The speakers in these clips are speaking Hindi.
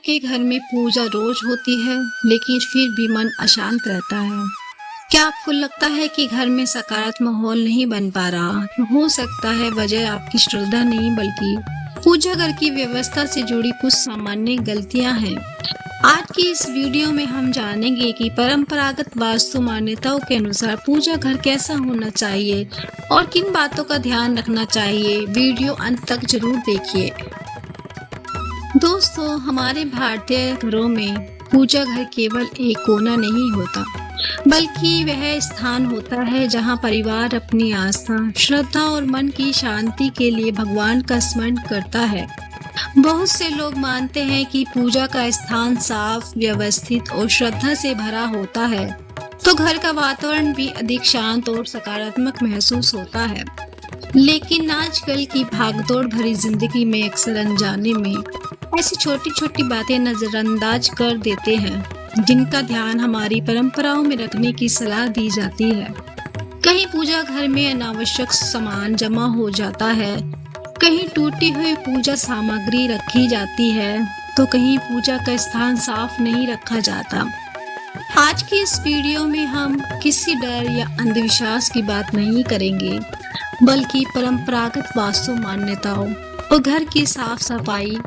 आपके घर में पूजा रोज होती है, लेकिन फिर भी मन अशांत रहता है। क्या आपको लगता है कि घर में सकारात्मक माहौल नहीं बन पा रहा? तो हो सकता है वजह आपकी श्रद्धा नहीं बल्कि पूजा घर की व्यवस्था से जुड़ी कुछ सामान्य गलतियां हैं। आज की इस वीडियो में हम जानेंगे कि परंपरागत वास्तु मान्यताओं के अनुसार पूजा घर कैसा होना चाहिए और किन बातों का ध्यान रखना चाहिए। वीडियो अंत तक जरूर देखिए। दोस्तों, हमारे भारतीय घरों में पूजा घर केवल एक कोना नहीं होता, बल्कि वह स्थान होता है जहां परिवार अपनी आस्था, श्रद्धा और मन की शांति के लिए भगवान का स्मरण करता है। बहुत से लोग मानते हैं कि पूजा का स्थान साफ, व्यवस्थित और श्रद्धा से भरा होता है, तो घर का वातावरण भी अधिक शांत और सकारात्मक महसूस होता है। लेकिन आजकल की भागदौड़ भरी जिंदगी में अक्सर अनजाने में ऐसी छोटी छोटी बातें नजरअंदाज कर देते हैं, जिनका ध्यान हमारी परंपराओं में रखने की सलाह दी जाती है। कहीं पूजा घर में अनावश्यक सामान जमा हो जाता है, कहीं टूटी हुई पूजा सामग्री रखी जाती है, तो कहीं पूजा का स्थान साफ नहीं रखा जाता। आज की इस वीडियो में हम किसी डर या अंधविश्वास की बात नहीं करेंगे, बल्कि परंपरागत वास्तु मान्यताओं और घर की साफ सफाई,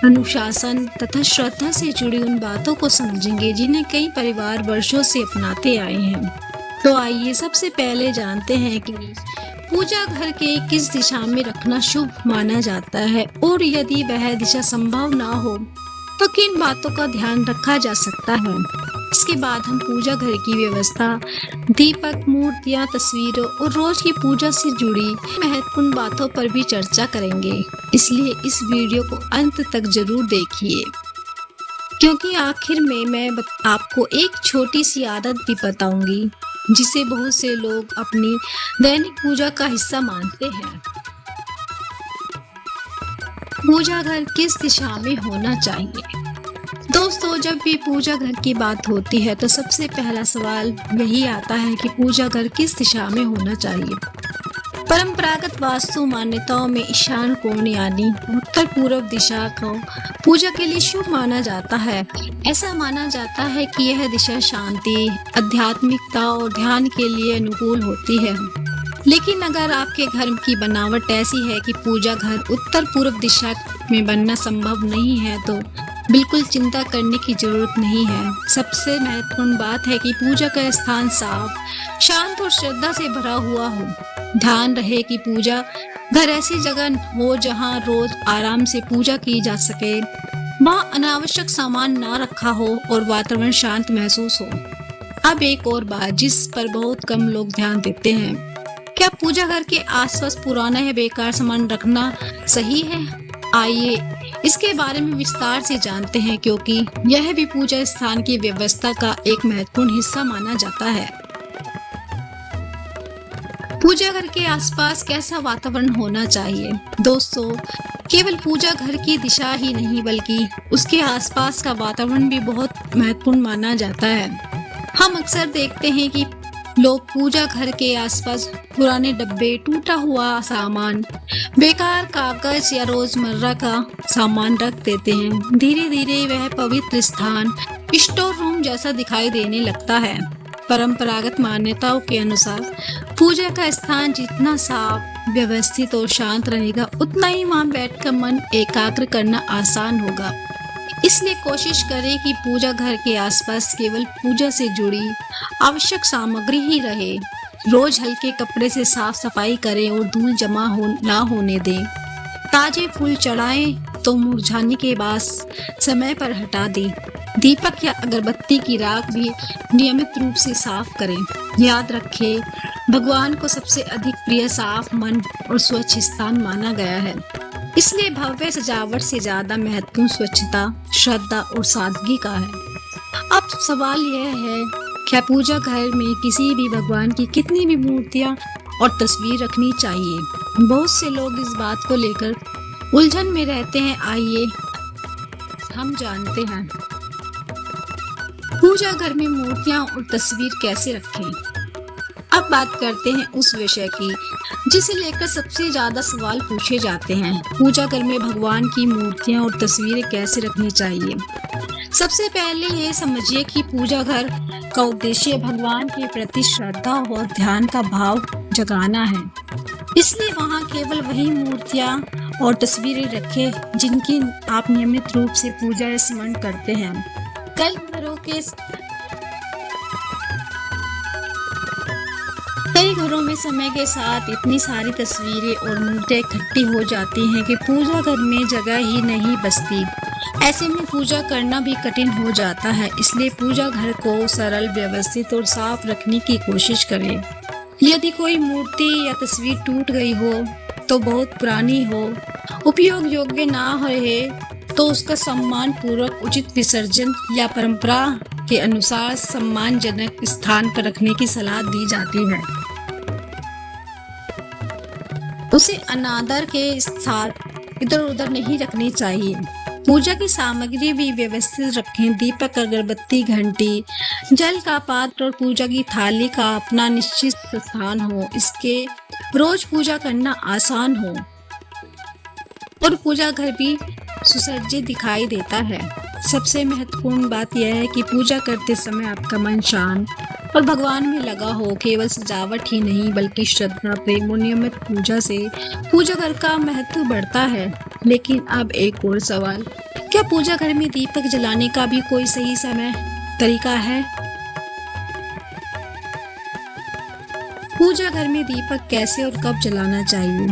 अनुशासन तथा श्रद्धा से जुड़ी उन बातों को समझेंगे जिन्हें कई परिवार वर्षों से अपनाते आए हैं। तो आइए सबसे पहले जानते हैं कि पूजा घर के किस दिशा में रखना शुभ माना जाता है, और यदि वह दिशा संभव ना हो तो किन बातों का ध्यान रखा जा सकता है। इसके बाद हम पूजा घर की व्यवस्था, दीपक, मूर्तियां, तस्वीरों और रोज की पूजा से जुड़ी महत्वपूर्ण बातों पर भी चर्चा करेंगे। इसलिए इस वीडियो को अंत तक जरूर देखिए, क्योंकि आखिर में मैं आपको एक छोटी सी आदत भी बताऊंगी जिसे बहुत से लोग अपनी दैनिक पूजा का हिस्सा मानते हैं। पूजा घर किस दिशा में होना चाहिए? दोस्तों, जब भी पूजा घर की बात होती है तो सबसे पहला सवाल यही आता है कि पूजा घर किस दिशा में होना चाहिए। परंपरागत वास्तु मान्यताओं में ईशान कोण यानी उत्तर पूर्व दिशा को पूजा के लिए शुभ माना जाता है। ऐसा माना जाता है कि यह दिशा शांति, आध्यात्मिकता और ध्यान के लिए अनुकूल होती है। लेकिन अगर आपके घर की बनावट ऐसी है कि पूजा घर उत्तर पूर्व दिशा में बनना संभव नहीं है, तो बिल्कुल चिंता करने की जरूरत नहीं है। सबसे महत्वपूर्ण बात है कि पूजा का स्थान साफ, शांत और श्रद्धा से भरा हुआ हो। ध्यान रहे कि पूजा घर ऐसी जगह हो जहां रोज आराम से पूजा की जा सके, वहां अनावश्यक सामान ना रखा हो और वातावरण शांत महसूस हो। अब एक और बात जिस पर बहुत कम लोग ध्यान देते हैं, क्या पूजा घर के आसपास पुराना या बेकार सामान रखना सही है? आइए इसके बारे में विस्तार से जानते हैं, क्योंकि यह भी पूजा स्थान की व्यवस्था का एक महत्वपूर्ण हिस्सा माना जाता है। पूजा घर के आसपास कैसा वातावरण होना चाहिए? दोस्तों, केवल पूजा घर की दिशा ही नहीं बल्कि उसके आसपास का वातावरण भी बहुत महत्वपूर्ण माना जाता है। हम अक्सर देखते हैं कि लोग पूजा घर के आसपास पुराने डब्बे, टूटा हुआ सामान, बेकार कागज या रोजमर्रा का सामान रख देते हैं। धीरे धीरे वह पवित्र स्थान स्टोर रूम जैसा दिखाई देने लगता है। परंपरागत मान्यताओं के अनुसार पूजा का स्थान जितना साफ, व्यवस्थित और शांत रहेगा, उतना ही वहां बैठकर मन एकाग्र करना आसान होगा। इसलिए कोशिश करें कि पूजा घर के आसपास केवल पूजा से जुड़ी आवश्यक सामग्री ही रहे। रोज हल्के कपड़े से साफ सफाई करें और धूल जमा ना होने दें। ताजे फूल चढ़ाएं तो मुरझाने के बाद समय पर हटा दें। दीपक या अगरबत्ती की राख भी नियमित रूप से साफ करें। याद रखें, भगवान को सबसे अधिक प्रिय साफ मन और स्वच्छ स्थान माना गया है। इसलिए भव्य सजावट से ज्यादा महत्वपूर्ण स्वच्छता, श्रद्धा और सादगी का है। अब सवाल यह है, क्या पूजा घर में किसी भी भगवान की कितनी भी मूर्तियां और तस्वीर रखनी चाहिए? बहुत से लोग इस बात को लेकर उलझन में रहते हैं। आइए हम जानते हैं पूजा घर में मूर्तियां और तस्वीर कैसे रखें। अब बात करते हैं उस विषय की जिसे लेकर सबसे ज्यादा सवाल पूछे जाते हैं। पूजा घर में भगवान की मूर्तियां और तस्वीरें कैसे रखनी चाहिए। सबसे पहले ये समझिए कि पूजा घर का उद्देश्य भगवान के प्रति श्रद्धा और ध्यान का भाव जगाना है। इसलिए वहाँ केवल वही मूर्तियां और तस्वीरें रखें जिनकी आप नियमित रूप से पूजा या स्मरण करते हैं। कई घरों में समय के साथ इतनी सारी तस्वीरें और मूर्तियां इकट्ठी हो जाती हैं कि पूजा घर में जगह ही नहीं बचती। ऐसे में पूजा करना भी कठिन हो जाता है। इसलिए पूजा घर को सरल, व्यवस्थित और साफ रखने की कोशिश करें। यदि कोई मूर्ति या तस्वीर टूट गई हो तो बहुत पुरानी हो, उपयोग योग्य ना रहे तो उसका सम्मान पूर्वक उचित विसर्जन या परंपरा के अनुसार सम्मानजनक स्थान पर रखने की सलाह दी जाती है। उसे अनादर के साथ इधर उधर नहीं रखनी चाहिए। पूजा की सामग्री भी व्यवस्थित रखें। दीपक, अगरबत्ती, घंटी, जल का पात्र और पूजा की थाली का अपना निश्चित स्थान हो। इसके रोज पूजा करना आसान हो और पूजा घर भी सुसज्जित दिखाई देता है। सबसे महत्वपूर्ण बात यह है कि पूजा करते समय आपका मन शांत और भगवान में लगा हो। केवल सजावट ही नहीं बल्कि श्रद्धा, प्रेम और नियमित पूजा से पूजा घर का महत्व बढ़ता है। लेकिन अब एक और सवाल, क्या पूजा घर में दीपक जलाने का भी कोई सही समय तरीका है? पूजा घर में दीपक कैसे और कब जलाना चाहिए?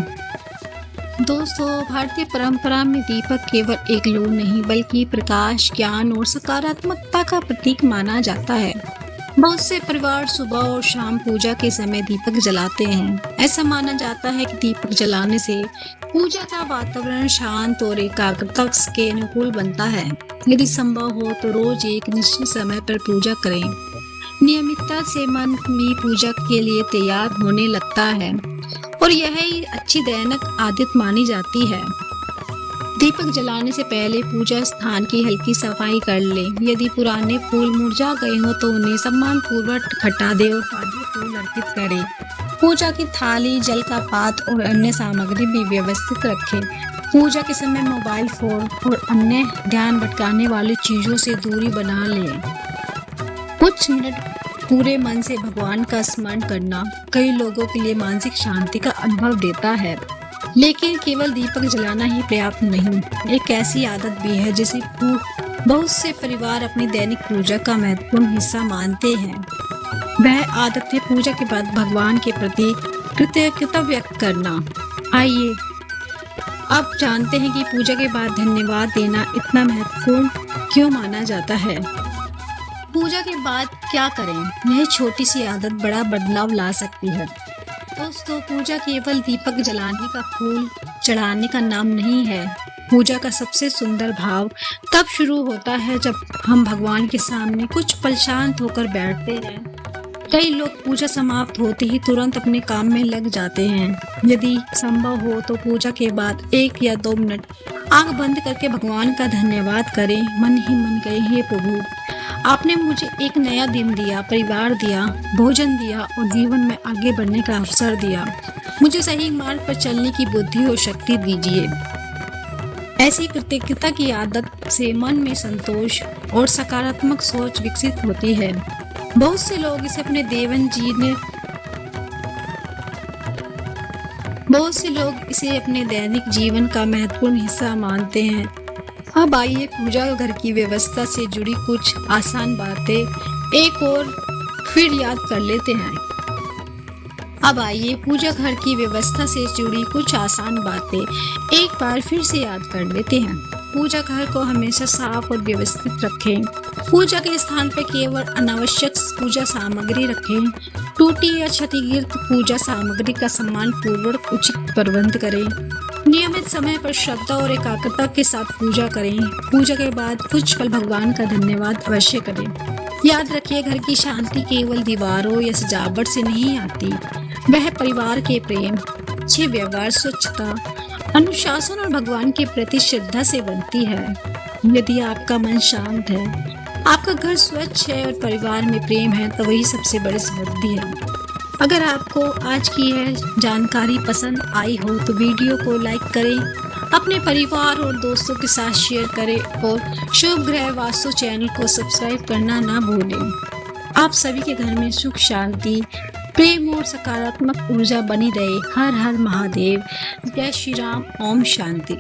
दोस्तों, भारतीय परंपरा में दीपक केवल एक लौ नहीं बल्कि प्रकाश, ज्ञान और सकारात्मकता का प्रतीक माना जाता है। बहुत से परिवार सुबह और शाम पूजा के समय दीपक जलाते हैं। ऐसा माना जाता है कि दीपक जलाने से पूजा का वातावरण शांत और एकाग्रता के अनुकूल बनता है। यदि संभव हो तो रोज एक निश्चित समय पर पूजा करें। नियमितता से मन भी पूजा के लिए तैयार होने लगता है और यह अच्छी दैनिक आदत मानी जाती है। दीपक जलाने से पहले पूजा स्थान की हल्की सफाई कर लें। यदि पुराने फूल मुरझा गए हो तो उन्हें सम्मान पूर्वक हटा दें और ताजे फूल अर्पित करें। पूजा की थाली, जल का पात्र और अन्य सामग्री भी व्यवस्थित रखें। पूजा के समय मोबाइल फोन और अन्य ध्यान भटकाने वाली चीजों से दूरी बना लें। कुछ मिनट पूरे मन से भगवान का स्मरण करना कई लोगों के लिए मानसिक शांति का अनुभव देता है। लेकिन केवल दीपक जलाना ही पर्याप्त नहीं, एक ऐसी आदत भी है जिसे बहुत से परिवार अपनी दैनिक पूजा का महत्वपूर्ण हिस्सा मानते हैं। वह आदत है पूजा के बाद भगवान के प्रति कृतज्ञता व्यक्त करना। आइए अब जानते हैं कि पूजा के बाद धन्यवाद देना इतना महत्वपूर्ण क्यों माना जाता है। पूजा के बाद क्या करें? यह छोटी सी आदत बड़ा बदलाव ला सकती है। दोस्तों, पूजा केवल दीपक जलाने का, फूल चढ़ाने का नाम नहीं है। पूजा का सबसे सुंदर भाव तब शुरू होता है जब हम भगवान के सामने कुछ पल शांत होकर बैठते हैं। कई लोग पूजा समाप्त होते ही तुरंत अपने काम में लग जाते हैं। यदि संभव हो तो पूजा के बाद 1 या 2 मिनट आंख बंद करके भगवान का धन्यवाद करें। मन ही मन कहें, हे प्रभु, आपने मुझे एक नया दिन दिया, परिवार दिया, भोजन दिया और जीवन में आगे बढ़ने का अवसर दिया। मुझे सही मार्ग पर चलने की बुद्धि और शक्ति दीजिए। ऐसी कृतज्ञता की आदत से मन में संतोष और सकारात्मक सोच विकसित होती है। बहुत से लोग इसे अपने दैनिक जीवन का महत्वपूर्ण हिस्सा मानते हैं। अब आइए पूजा घर की व्यवस्था से जुड़ी कुछ आसान बातें एक और फिर याद कर लेते हैं। अब आइए पूजा घर की व्यवस्था से जुड़ी कुछ आसान बातें एक बार फिर से याद कर लेते हैं। पूजा घर को हमेशा साफ और व्यवस्थित रखें। पूजा के स्थान पर केवल अनावश्यक पूजा सामग्री रखें। टूटी या क्षतिग्रस्त पूजा सामग्री का सम्मान पूर्वक उचित प्रबंध करें। नियमित समय पर श्रद्धा और एकाग्रता के साथ पूजा करें। पूजा के बाद कुछ पल भगवान का धन्यवाद अवश्य करें। याद रखिए, घर की शांति केवल दीवारों या सजावट से नहीं आती, वह परिवार के प्रेम, अच्छे व्यवहार, स्वच्छता, अनुशासन और भगवान के प्रति श्रद्धा से बनती है। यदि आपका मन शांत है, आपका घर स्वच्छ है और परिवार में प्रेम है तो वही सबसे बड़ी समृद्धि है। अगर आपको आज की यह जानकारी पसंद आई हो तो वीडियो को लाइक करें, अपने परिवार और दोस्तों के साथ शेयर करें और शुभ ग्रह वास्तु चैनल को सब्सक्राइब करना ना भूलें। आप सभी के घर में सुख शांति, प्रेम और सकारात्मक ऊर्जा बनी रहे। हर हर महादेव। जय श्री राम। ओम शांति।